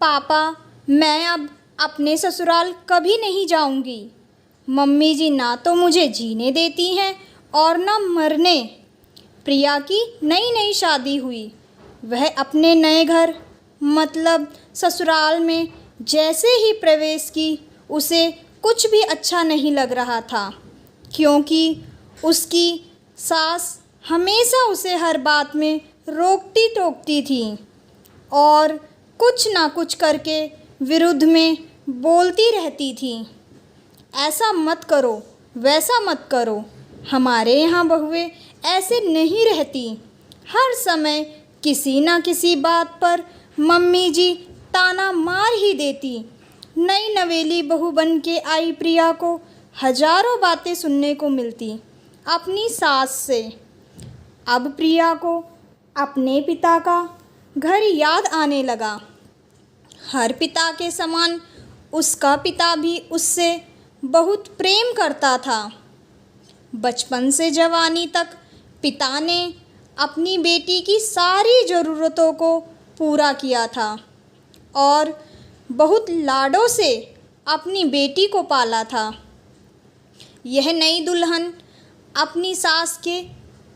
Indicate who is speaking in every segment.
Speaker 1: पापा, मैं अब अपने ससुराल कभी नहीं जाऊंगी। मम्मी जी ना तो मुझे जीने देती हैं और ना मरने। प्रिया की नई नई शादी हुई। वह अपने नए घर मतलब ससुराल में जैसे ही प्रवेश की, उसे कुछ भी अच्छा नहीं लग रहा था, क्योंकि उसकी सास हमेशा उसे हर बात में रोकती टोकती थी और कुछ ना कुछ करके विरुद्ध में बोलती रहती थी। ऐसा मत करो, वैसा मत करो। हमारे यहाँ बहुएं ऐसे नहीं रहती। हर समय किसी ना किसी बात पर मम्मी जी ताना मार ही देती। नई नवेली बहू बन के आई प्रिया को हजारों बातें सुनने को मिलती अपनी सास से। अब प्रिया को अपने पिता का घर याद आने लगा। हर पिता के समान उसका पिता भी उससे बहुत प्रेम करता था। बचपन से जवानी तक पिता ने अपनी बेटी की सारी ज़रूरतों को पूरा किया था और बहुत लाडों से अपनी बेटी को पाला था। यह नई दुल्हन अपनी सास के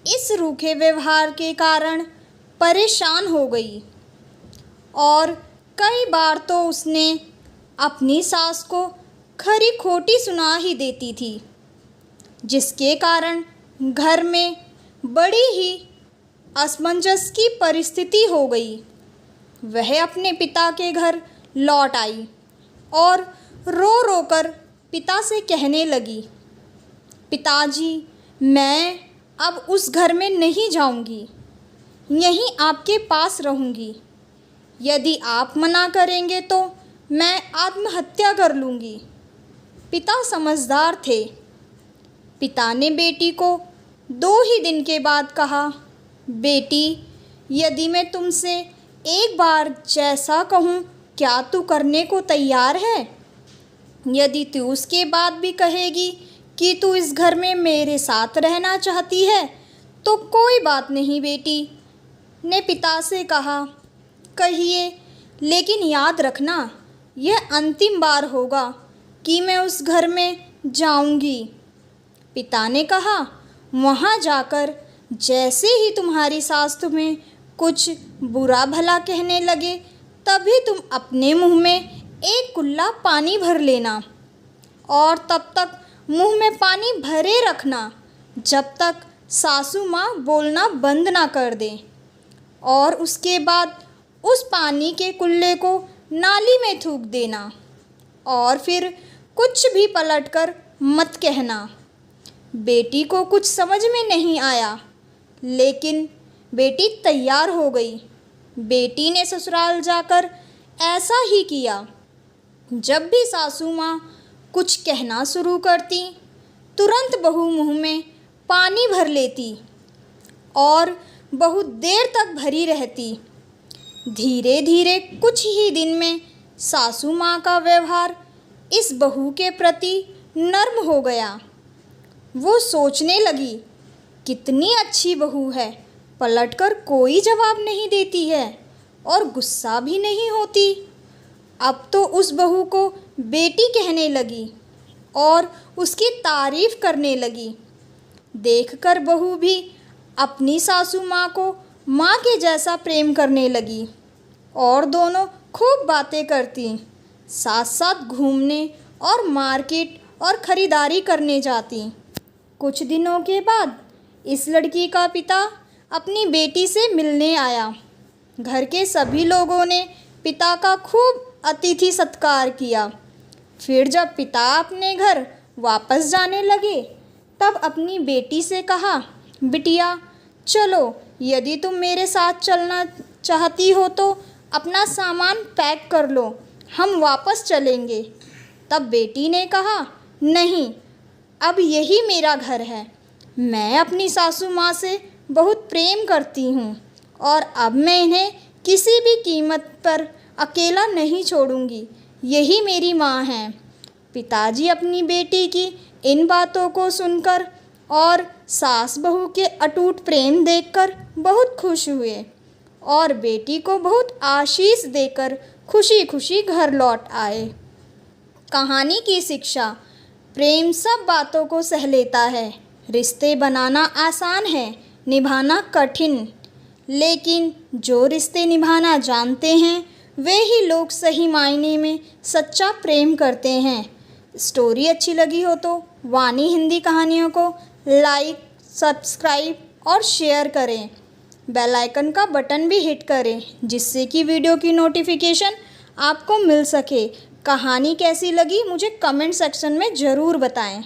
Speaker 1: इस रूखे व्यवहार के कारण परेशान हो गई और कई बार तो उसने अपनी सास को खरी खोटी सुना ही देती थी, जिसके कारण घर में बड़ी ही असमंजस की परिस्थिति हो गई। वह अपने पिता के घर लौट आई और रो रो कर पिता से कहने लगी, पिताजी, मैं अब उस घर में नहीं जाऊंगी, यहीं आपके पास रहूंगी। यदि आप मना करेंगे तो मैं आत्महत्या कर लूँगी। पिता समझदार थे। पिता ने बेटी को 2 ही दिन के बाद कहा, बेटी, यदि मैं तुमसे एक बार जैसा कहूँ क्या तू करने को तैयार है? यदि तू उसके बाद भी कहेगी कि तू इस घर में मेरे साथ रहना चाहती है तो कोई बात नहीं। बेटी ने पिता से कहा, कहिए, लेकिन याद रखना यह अंतिम बार होगा कि मैं उस घर में जाऊंगी। पिता ने कहा, वहाँ जाकर जैसे ही तुम्हारी सास तुम्हें कुछ बुरा भला कहने लगे तभी तुम अपने मुंह में एक कुल्ला पानी भर लेना और तब तक मुंह में पानी भरे रखना जब तक सासू माँ बोलना बंद ना कर दे, और उसके बाद उस पानी के कुल्ले को नाली में थूक देना और फिर कुछ भी पलटकर मत कहना। बेटी को कुछ समझ में नहीं आया, लेकिन बेटी तैयार हो गई। बेटी ने ससुराल जाकर ऐसा ही किया। जब भी सासू माँ कुछ कहना शुरू करती, तुरंत बहू मुंह में पानी भर लेती और बहुत देर तक भरी रहती। धीरे धीरे कुछ ही दिन में सासू माँ का व्यवहार इस बहू के प्रति नर्म हो गया। वो सोचने लगी, कितनी अच्छी बहू है, पलटकर कोई जवाब नहीं देती है और गुस्सा भी नहीं होती। अब तो उस बहू को बेटी कहने लगी और उसकी तारीफ करने लगी। देखकर बहू भी अपनी सासू माँ को माँ के जैसा प्रेम करने लगी और दोनों खूब बातें करती, साथ साथ घूमने और मार्केट और ख़रीदारी करने जाती। कुछ दिनों के बाद इस लड़की का पिता अपनी बेटी से मिलने आया। घर के सभी लोगों ने पिता का खूब अतिथि सत्कार किया। फिर जब पिता अपने घर वापस जाने लगे तब अपनी बेटी से कहा, बिटिया, चलो, यदि तुम मेरे साथ चलना चाहती हो तो अपना सामान पैक कर लो, हम वापस चलेंगे। तब बेटी ने कहा, नहीं, अब यही मेरा घर है। मैं अपनी सासू माँ से बहुत प्रेम करती हूँ और अब मैं इन्हें किसी भी कीमत पर अकेला नहीं छोड़ूंगी। यही मेरी माँ हैं। पिताजी अपनी बेटी की इन बातों को सुनकर और सास बहू के अटूट प्रेम देखकर बहुत खुश हुए और बेटी को बहुत आशीष देकर खुशी खुशी घर लौट आए। कहानी की शिक्षा। प्रेम सब बातों को सह लेता है। रिश्ते बनाना आसान है, निभाना कठिन। लेकिन जो रिश्ते निभाना जानते हैं वे ही लोग सही मायने में सच्चा प्रेम करते हैं। स्टोरी अच्छी लगी हो तो वाणी हिंदी कहानियों को लाइक, सब्सक्राइब और शेयर करें। बेल आइकन का बटन भी हिट करें जिससे कि वीडियो की नोटिफिकेशन आपको मिल सके। कहानी कैसी लगी मुझे कमेंट सेक्शन में ज़रूर बताएं।